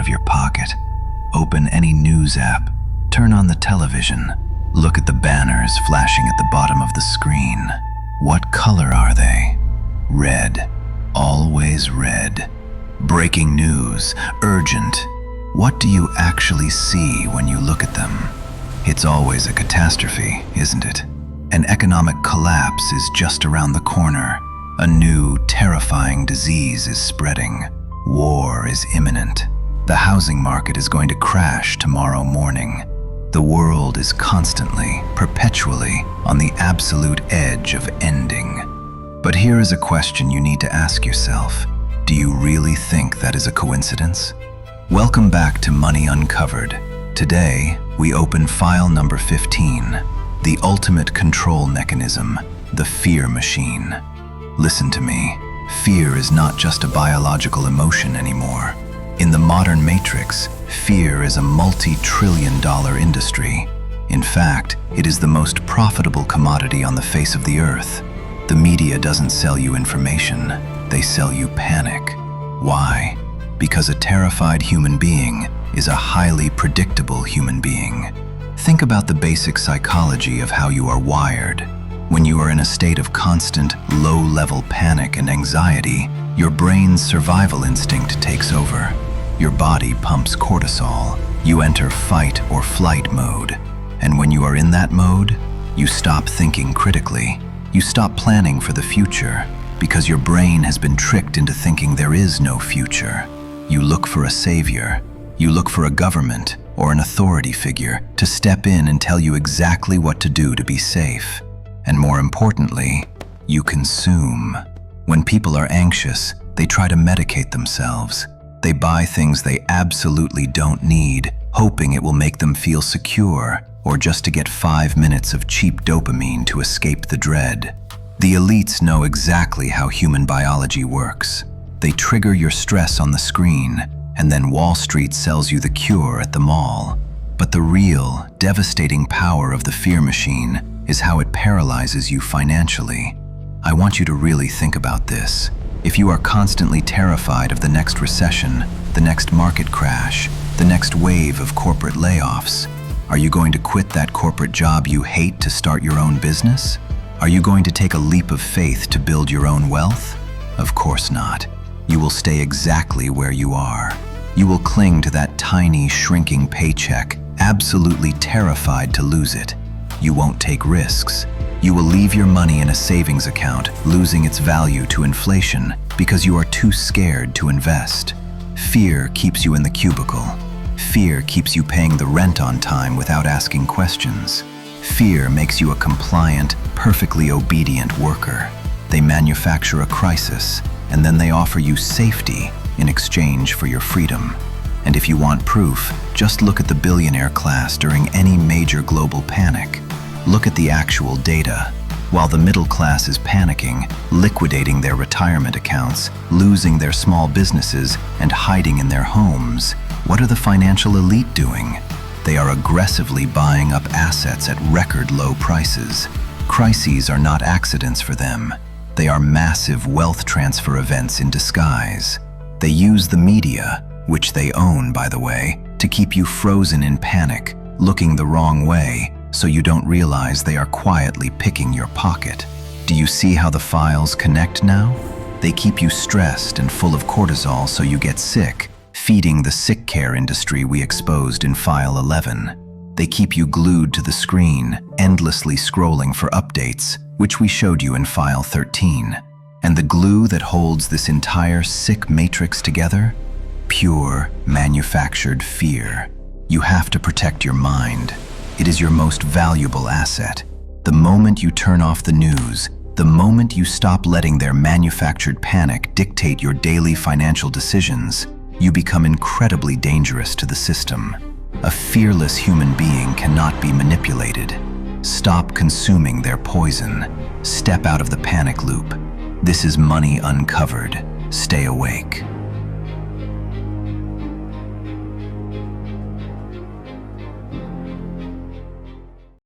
of your pocket. Open any news app, turn on the television, look at the banners flashing at the bottom of the screen. What color are they? Red. Always red. Breaking news, urgent. What do you actually see when you look at them? It's always a catastrophe, isn't it? An economic collapse is just around the corner. A new, terrifying disease is spreading. War is imminent. The housing market is going to crash tomorrow morning. The world is constantly, perpetually, on the absolute edge of ending. But here is a question you need to ask yourself. Do you really think that is a coincidence? Welcome back to Money Uncovered. Today, we open file number 15, the ultimate control mechanism, the fear machine. Listen to me. Fear is not just a biological emotion anymore. In the modern matrix, fear is a multi-trillion-dollar industry. In fact, it is the most profitable commodity on the face of the earth. The media doesn't sell you information, they sell you panic. Why? Because a terrified human being is a highly predictable human being. Think about the basic psychology of how you are wired. When you are in a state of constant, low-level panic and anxiety, your brain's survival instinct takes over. Your body pumps cortisol. You enter fight or flight mode. And when you are in that mode, you stop thinking critically. You stop planning for the future because your brain has been tricked into thinking there is no future. You look for a savior. You look for a government or an authority figure to step in and tell you exactly what to do to be safe. And more importantly, you consume. When people are anxious, they try to medicate themselves. They buy things they absolutely don't need, hoping it will make them feel secure, or just to get 5 minutes of cheap dopamine to escape the dread. The elites know exactly how human biology works. They trigger your stress on the screen, and then Wall Street sells you the cure at the mall. But the real, devastating power of the fear machine is how it paralyzes you financially. I want you to really think about this. If you are constantly terrified of the next recession, the next market crash, the next wave of corporate layoffs, are you going to quit that corporate job you hate to start your own business? Are you going to take a leap of faith to build your own wealth? Of course not. You will stay exactly where you are. You will cling to that tiny, shrinking paycheck, absolutely terrified to lose it. You won't take risks. You will leave your money in a savings account, losing its value to inflation because you are too scared to invest. Fear keeps you in the cubicle. Fear keeps you paying the rent on time without asking questions. Fear makes you a compliant, perfectly obedient worker. They manufacture a crisis, and then they offer you safety in exchange for your freedom. And if you want proof, just look at the billionaire class during any major global panic. Look at the actual data. While the middle class is panicking, liquidating their retirement accounts, losing their small businesses, and hiding in their homes, what are the financial elite doing? They are aggressively buying up assets at record low prices. Crises are not accidents for them. They are massive wealth transfer events in disguise. They use the media, which they own, by the way, to keep you frozen in panic, looking the wrong way, so you don't realize they are quietly picking your pocket. Do you see how the files connect now? They keep you stressed and full of cortisol so you get sick, feeding the sick care industry we exposed in file 11. They keep you glued to the screen, endlessly scrolling for updates, which we showed you in file 13. And the glue that holds this entire sick matrix together? Pure, manufactured fear. You have to protect your mind. It is your most valuable asset. The moment you turn off the news, the moment you stop letting their manufactured panic dictate your daily financial decisions, you become incredibly dangerous to the system. A fearless human being cannot be manipulated. Stop consuming their poison. Step out of the panic loop. This is Money Uncovered. Stay awake.